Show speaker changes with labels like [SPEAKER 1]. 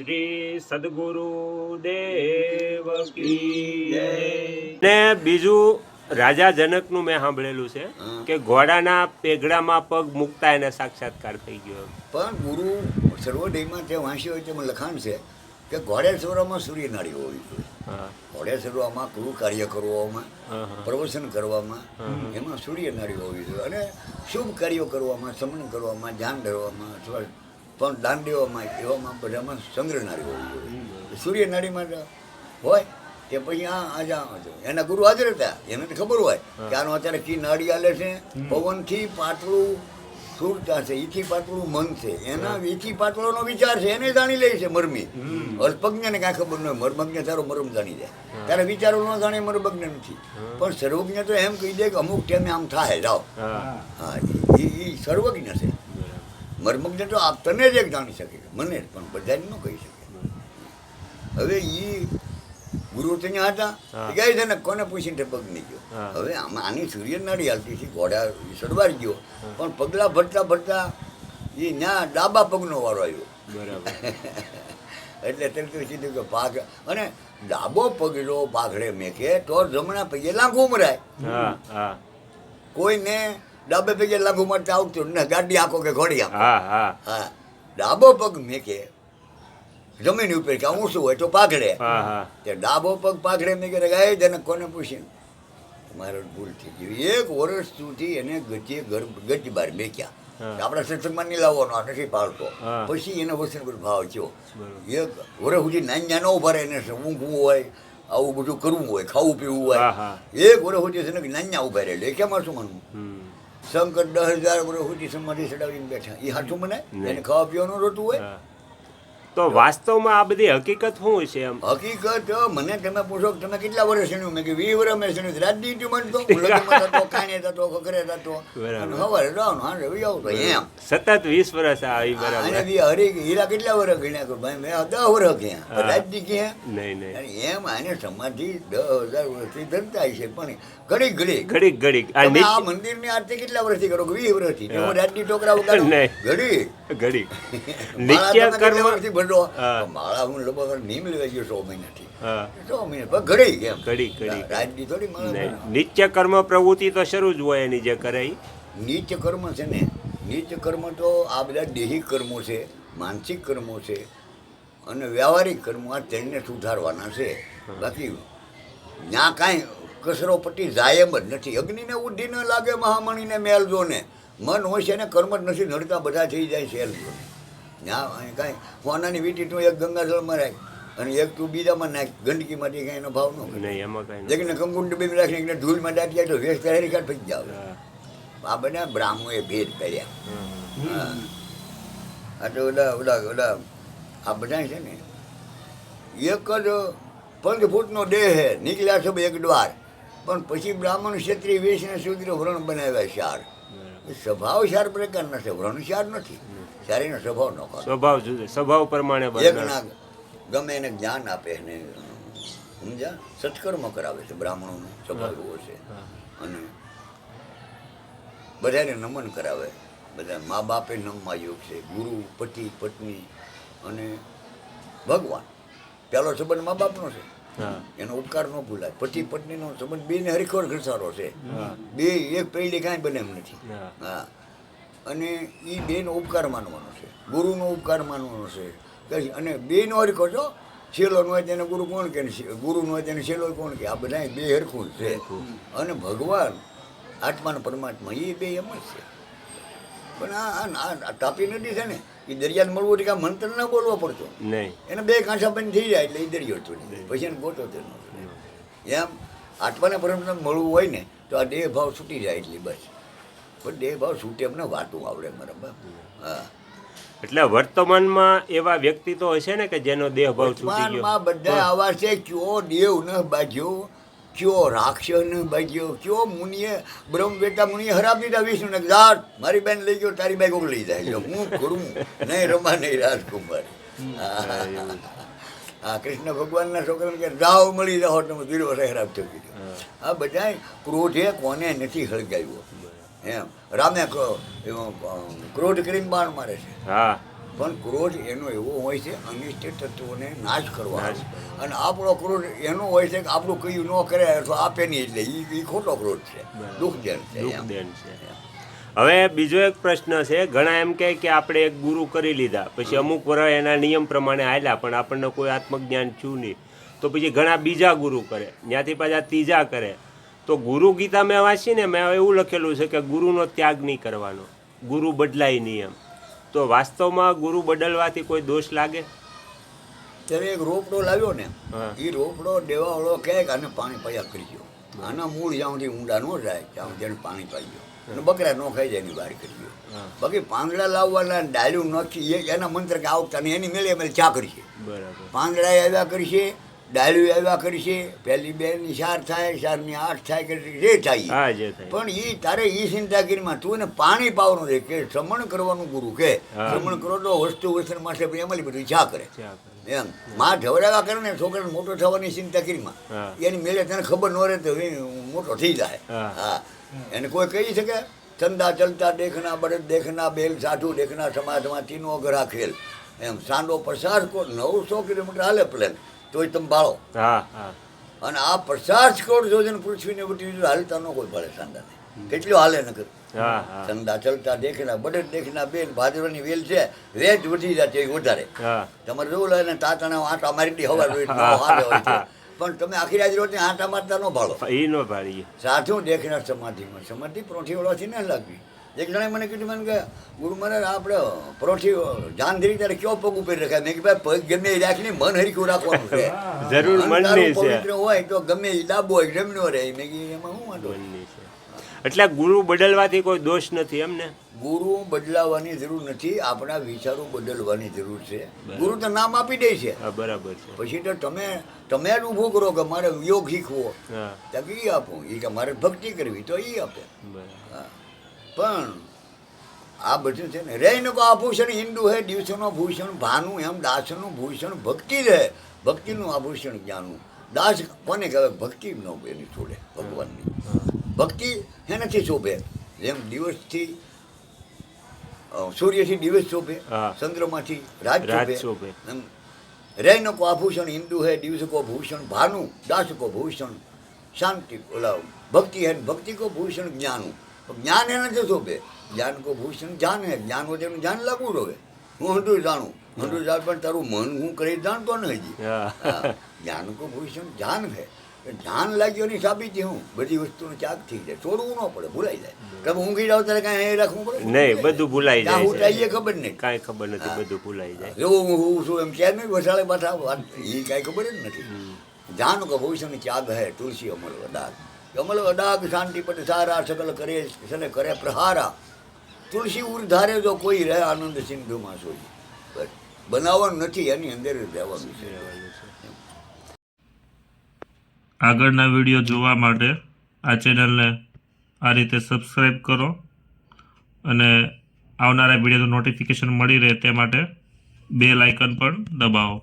[SPEAKER 1] શ્રી સદગુરુ દેવ કી જય. ને બીજું રાજા જનકનું મેં સાંભળેલું છે કે ઘોડાના પેગડામાં પગ મૂકતા એને સાક્ષાત્કાર થઈ ગયો.
[SPEAKER 2] પણ ગુરુ સર્વોદયમાં જે વાંચ્યો હોય તેમાં લખાણ છે કે ઘોડેશ્વરમાં સૂર્ય નાડી હોવી જોઈએ.
[SPEAKER 1] હા
[SPEAKER 2] ઘોડેશ્વરમાં કયું કાર્ય કરવામાં, પ્રવચન કરવામાં, એમાં સૂર્ય નાડી હોવી જોઈએ. અને શુભ કાર્યો કરવામાં, સમન કરવામાં, ધ્યાન ધરવામાં અથવા પણ દાન દેવામાં, એવામાં બધામાં ચંદ્ર નાડી હોવી જોઈએ. સૂર્ય નાડીમાં હોય કે પછી એના ગુરુ હાજર હતા, એને તો ખબર હોય કે આનો અત્યારે કી નાડી હાલે છે, પવનથી પાતળું સુરતા છે, ઈથી પાતળું મન છે, એના ઈથી પાતળોનો વિચાર છે, એને જાણી લે છે મરમી. અલ્પજ્ઞને કાંઈ ખબર ન હોય, મર્મજ્ઞ તારો મરમ જાણી જાય, ત્યારે વિચારો ન જાણે મર્મજ્ઞ નથી. પણ સર્વજ્ઞ તો એમ કહી દે કે અમુક ટાઈમે આમ થાય જાઓ. હા, એ સર્વજ્ઞ છે. મર્મજ્ઞ તો આપ તને જ એક જાણી શકે, મને જ, પણ બધાને ન કહી શકે. હવે એ ગુરુ ત્યાં હતા, ગાય છે ને કોને પૂછીને પગ નહીં ગયો. હવે આમાં આની સૂર્ય નાડી હાલતી હતી, ઘોડા સડવાઈ ગયો, પણ પગલા ભરતા ભરતા એ ત્યાં ડાબા પગનો વારો આવ્યો.
[SPEAKER 1] બરાબર.
[SPEAKER 2] એટલે તરત કીધું કે પાઘ, અને ડાબો પગલો પાઘડે મેકે તો જમણા પગે લાંઘુ મરાય. કોઈને ડાબે પગે લાંઘુ મારતા આવતું ને, ગાડી આંખો કે ઘોડી આંખો. હા, ડાબો પગ મેકે જમીન ઉપર કે ઊંચું હોય તો પાઘડે. તે ડાબો પગ પાઘડે મેં કે ગાય જનક કોને પૂછીને મારો ભૂલ થઈ ગયું. 1 વર્ષ સુધી એને ગજ બાર મેક્યા. આપણા સત્સંગમાં નહીં લાવવાનો, નથી પાડતો. પછી એને વચન પર ભાવ થયો. 1 વર્ષ સુધી નાન્યા ન ઉભા રહે, એને ઊંઘવું હોય, આવું બધું કરવું હોય, ખાવું પીવું હોય. 1 વર્ષ સુધી છે નાન્યા ઉભા રહે, લેખ્યામાં શું માનવું? શંકર 10,000 વર્ષ સુધી સમાધિ ચડાવીને બેઠા, એ હાથું મને એને ખાવા પીવાનું રોતું હોય.
[SPEAKER 1] તો વાસ્તવમાં આ બધી હકીકત શું છે? એમ
[SPEAKER 2] હકીકત મને તમે પૂછો કે તમે કેટલા વર્ષ શીણ્યું? મેં કે 20 વર્ષ મેં શીણ્યું. રાજનીતિ બનતો, કાંઈ થતો, ખખરે થતો, સવારે જવાનું, હા રવિ આવતો, એમ
[SPEAKER 1] સતત 20 વર્ષ આવી. બરાબર.
[SPEAKER 2] હરી હીરા કેટલા વર્ષ ગણ્યા કરું ભાઈ? મેં 10 વર્ષ ગયા, રાજજી ક્યાં?
[SPEAKER 1] નહીં નહીં,
[SPEAKER 2] એમ આને સમાધિ 10,000 વર્ષથી ધરતા છે. પણ ઘડીક
[SPEAKER 1] ઘડીક
[SPEAKER 2] આ મંદિરની આરતી કેટલા વર્ષથી કરો? 20 વર્ષથી. રાજની ટોકરા વગાડો, ઘડીક
[SPEAKER 1] નિત્ય કર્મ
[SPEAKER 2] વર્ષથી ભરો. માળા હું લગભગ નીમ લેવા ગયો 100 મહિનાથી. 100 મહિના ઘડીક એમ
[SPEAKER 1] ઘડીક
[SPEAKER 2] રાજની થોડી માળા.
[SPEAKER 1] નિત્ય કર્મ પ્રવૃત્તિ તો શરૂ જ હોય એની, જે કરે
[SPEAKER 2] નીચ કર્મ છે ને, નીચ કર્મ તો આ બધા દેહી કર્મો છે, માનસિક કર્મો છે અને વ્યવહારિક કર્મો, આ તેને સુધારવાના છે. બાકી ત્યાં કાંઈ કચરો પટ્ટી જાય એમ જ નથી. અગ્નિને ઉઢી ન લાગે મહામણીને મેલજો ને, મન હોય છે ને કર્મ જ નથી નડતા, બધા થઈ જાય છે. ત્યાં કાંઈ હોનાની વીટી તું એક ગંગાજળમાં રાખ અને એક તું બીજામાં નાખ, ગંદકીમાંથી કાંઈ એનો ભાવ ન કરે.
[SPEAKER 1] એમાં કઈ
[SPEAKER 2] જેને કંકુંડ બેમ રાખીને ધૂળમાં દાટી તો વેસ્ટ હેરી કાર્ડ ફરી જાવ. આ બધા બ્રાહ્મણોએ ભેદ કર્યા. આ તો ઓલા આ બધા છે ને, એક જ 5 ફૂટનો દેહ હે, નીકળ્યા છે એક દ્વાર, પણ પછી બ્રાહ્મણ ક્ષત્રિય વેશને શુદ્ર વ્રણ બનાવ્યા 4. સ્વભાવ 4 પ્રકારના છે, વ્રણ 4 નથી. શારીનો સ્વભાવ ન કરો,
[SPEAKER 1] સ્વભાવ પ્રમાણે
[SPEAKER 2] એકના ગમે એને જ્ઞાન આપે ને સમજ્યા, સત્કર્મ કરાવે છે. બ્રાહ્મણોનો સ્વભાવ એવો છે. અને બધાને નમન કરાવે. બધા મા બાપે નમવા યોગ છે, ગુરુ, પતિ, પત્ની અને ભગવાન. પહેલો સંબંધ મા બાપનો છે, એનો ઉપકાર ન ભૂલાય. પતિ પત્નીનો સંબંધ બેને હરીખોર ઘસારો છે. બે એક પેઢી કાંઈ બને એમ નથી. હા, અને એ બેનો ઉપકાર માનવાનો છે, ગુરુનો ઉપકાર માનવાનો છે. અને બેનો હરીખો છો, છેલ્લો ન હોય તેને ગુરુ કોણ કે, ગુરુ ન હોય તેને છેલ્લો કોણ કે? આ બધા બે હરખું છે. અને ભગવાન આત્મા અને પરમાત્મા એ બે એમ જ છે. પણ આ તાપી નદી છે ને, એ દરિયાને મળવું એટલે કાં મંત્ર ના બોલવો પડતો નહીં. એને 2 કાંસા બંધ થઈ જાય એટલે એ દરિયો છોડી, પછી એને ગોતો તેનો. એમ આત્માને પરમાત્મા મળવું હોય ને તો આ દેહ ભાવ છૂટી જાય એટલે બસ. પણ દેહ ભાવ છૂટે એમને વાતું આવડે મારા બાપ. હા,
[SPEAKER 1] એટલે વર્તમાનમાં એવા વ્યક્તિ તો હશે ને કે જેનો દેહ ભાવ છૂટી ગયો.
[SPEAKER 2] બધા આવા છે. કયો દેવ ન બાજ્યો, કયો રાક્ષસ ન બાજ્યો, કયો મુનિએ બ્રહ્મવેતા મુનિએ હરાબ દીધા વિષ્ણુ ને, જાત મારી બેન લઈ ગયો, તારી બાઈક લઈ જાય, હું કરું નહીં, રમા નહીં રાજકુમાર. હા, કૃષ્ણ ભગવાનના છોકરાને કે જાઓ મળી જાઓ, તમે 0 વર્ષે ખરાબ થઈ ગયું. આ બધા ક્રોધે કોને નથી હળગાવ્યો. એમ રામે ક્રોધ કરીને બાણ મારે છે. પણ ક્રોધ એનો એવો હોય છે અનિષ્ટ તત્વોને નાશ કરવાનો, અને આપણો ક્રોધ એનો હોય છે કે આપણું કયું ન કરે અથવા આપે નહીં, એટલે એ ખોટો ક્રોધ છે, દુઃખજન છે એમ.
[SPEAKER 1] દુઃખદેન છે. હવે બીજો એક પ્રશ્ન છે, ઘણા એમ કહે કે આપણે એક ગુરુ કરી લીધા પછી અમુક વર્ષ એના નિયમ પ્રમાણે હાલ્યા પણ આપણને કોઈ આત્મજ્ઞાન થયું નહીં, તો પછી ઘણા બીજા ગુરુ કરે, ત્યાંથી પાછા ત્રીજા કરે. તો ગુરુ ગીતા મેં વાંચીને મેં એવું લખેલું છે કે ગુરુનો ત્યાગ નહીં કરવાનો, ગુરુ બદલાય નહીં એમ. તો વાસ્તવમાં ગુરુ બદલવાથી કોઈ દોષ લાગે?
[SPEAKER 2] ત્યારે એક રોપડો લાવ્યો ને,
[SPEAKER 1] હા.
[SPEAKER 2] એ રોપડો દેવાવાળો કહે કે આને પાણી પાયા કરજો, આના મૂળ જ્યાં સુધી ઊંડા ન જાય ત્યાં સુધી એને પાણી પાઈજો, અને બકરા ન ખાઈ જાય એની બહાર કરજો. બાકી પાંદડા લાવવાના ડાળ્યું નાખી એના મંત્ર કે આવતા ને એની મેળે મેળે ચા કરશે.
[SPEAKER 1] બરાબર.
[SPEAKER 2] પાંદડા આવ્યા કરશે, ડાળ્યું આવ્યા કરશે, પહેલી 2 ની 4 થાય, 4 ની 8 થાય કે જે થાય,
[SPEAKER 1] હા જે થાય.
[SPEAKER 2] પણ એ તારે એ ચિંતા કરીમાં તું એને પાણી પાવાનું છે કે શ્રમણ કરવાનું ગુરુ કે
[SPEAKER 1] હા.
[SPEAKER 2] શ્રમણ કરો તો વસ્તુ વસ્તુ માટે એમાં બધું ચા કરે
[SPEAKER 1] ચા કરે.
[SPEAKER 2] એમ. માં ઢવડાવા કરે ને છોકરાને મોટો થવાની ચિંતા કરીમાં
[SPEAKER 1] હા.
[SPEAKER 2] એની મેળે તને ખબર ન રહે તો એ મોટો થઈ જાય.
[SPEAKER 1] હા.
[SPEAKER 2] હા, એને કોઈ કહી શકે ચંદા ચલતા દેખના બળદ દેખના બેલ સાધુ દેખના સમાજમાં તીનો ઘરા ખેલ એમ. સાંડો પ્રસાર કો 900 કિલોમીટર હાલે પ્લેન તોય તમે બાળો,
[SPEAKER 1] હા હા.
[SPEAKER 2] અને આ 50 કરોડ જોજન પૃથ્વીને વટી હાલતા ન કોઈ પડે સાંડાને, કેટલો હાલે ન કરે.
[SPEAKER 1] હા હા.
[SPEAKER 2] ચંદા ચલતા દેખના બળદ દેખના બેલ ભાદરવાની વેલ છે, વેચ વધી જાય એ વધારે.
[SPEAKER 1] હા.
[SPEAKER 2] તમારે જોવું લાગે ને તાતાના આંટા મારી દી હવા રોજ હાલે હોય છે. પણ તમે આખી રાત રોજ આંટા મારતા ન ભાળો.
[SPEAKER 1] એ નો ભાળીએ.
[SPEAKER 2] સાધુ દેખના સમાધિમાં સમાધિ પ્રોઠી ઓળાથી ન લાગવી. એક જણાએ મને કીધું, મને કે ગુરુ મહારાજ આપણે પ્રોઠી જાન ધરી ત્યારે કયો પગ ઉપર રખાય? મેં કે ભાઈ પગ ગમે એ રાખીને મન હરીકું રાખવાનું છે.
[SPEAKER 1] જરૂર મનની છે.
[SPEAKER 2] પવિત્ર હોય તો ગમે એ ડાબો હોય જમનો રહે. મેં કીધું એમાં શું વાંધો?
[SPEAKER 1] મનની છે. એટલે ગુરુ બદલવાથી કોઈ દોષ નથી એમ ને?
[SPEAKER 2] ગુરુ બદલાવાની જરૂર નથી, આપણા વિચારો બદલવાની જરૂર છે. ગુરુ તો નામ આપી દે છે,
[SPEAKER 1] હા બરાબર છે.
[SPEAKER 2] પછી તો તમે જ ઊભું કરો કે મારે યોગ શીખવો,
[SPEAKER 1] હા
[SPEAKER 2] ત્યાં એ આપો. એ કે મારે ભક્તિ કરવી તો એ આપે.
[SPEAKER 1] બરાબર.
[SPEAKER 2] હા. પણ આ બધું છે ને, રહીને કો આભૂષણ હિન્દુ હે દિવસોનો ભૂષણ ભાનું, એમ દાસનું ભૂષણ ભક્તિ રહે, ભક્તિનું આભૂષણ જ્ઞાનનું. દાસ કોને કહેવાય? ભક્તિ ન એની છોડે ભગવાનની. ભક્તિ એનાથી શોભે, જેમ દિવસથી સૂર્યથી દિવસ શોભે,
[SPEAKER 1] હા.
[SPEAKER 2] ચંદ્રમાંથી રાત
[SPEAKER 1] રાત
[SPEAKER 2] શોભે.
[SPEAKER 1] શોભે.
[SPEAKER 2] એમ રહીને કો આભૂષણ હિન્દુ હે દિવસ કો ભૂષણ ભાનું, દાસ કો ભૂષણ શાંતિ. ઓલા ભક્તિ હે ભક્તિ કો ભૂષણ જ્ઞાનું. જ્ઞાન એનાથી શોભે, જ્ઞાન કો ભૂષણ જ્ઞાન હે, જ્ઞાન હોય તેનું જ્ઞાન લાગવું રહે. હું હંડું જાણું, હંડું જાણ પણ તારું મન હું કરી જાણતો ને હજી.
[SPEAKER 1] હા.
[SPEAKER 2] હા. જ્ઞાન કો ભૂષણ જ્ઞાન હે. ધ્યાન લાગ્યો ની સાબિતી હું બધી વસ્તુનો ત્યાગ થઈ જાય, છોડવું ન પડે, ભૂલાઈ જાય. તમે ઊંઘી જાવ ત્યારે કાંઈ અહીં રાખવું પડે?
[SPEAKER 1] નહીં, બધું ભૂલાઈ
[SPEAKER 2] ત્યાં
[SPEAKER 1] જાય
[SPEAKER 2] ઉઠાઈએ
[SPEAKER 1] છે.
[SPEAKER 2] ખબર નહીં,
[SPEAKER 1] કાંઈ ખબર નથી, બધું ભૂલાઈ જાય.
[SPEAKER 2] જો હું શું એમ ક્યાં નહીં વસાળે પાછા એ કાંઈ ખબર જ નથી. ધ્યાન કો ભૂષણ ત્યાગ હે તુલસી અમલ અડાગ. અમલ અડાગ શાંતિ પદ સારા સકલ કરે સને કરે પ્રહારા. તુલસી ઉર્ધારે જો કોઈ રહે આનંદ સિંધુમાં સોઈ. બસ બનાવવાનું નથી, એની અંદર જ રહેવાનું છે.
[SPEAKER 3] આગળના વિડીયો જોવા માટે આ ચેનલને આ રીતે સબસ્ક્રાઈબ કરો અને આવનારા વિડીયોનું નોટિફિકેશન મળી રહે તે માટે બેલ આઇકન પણ દબાવો.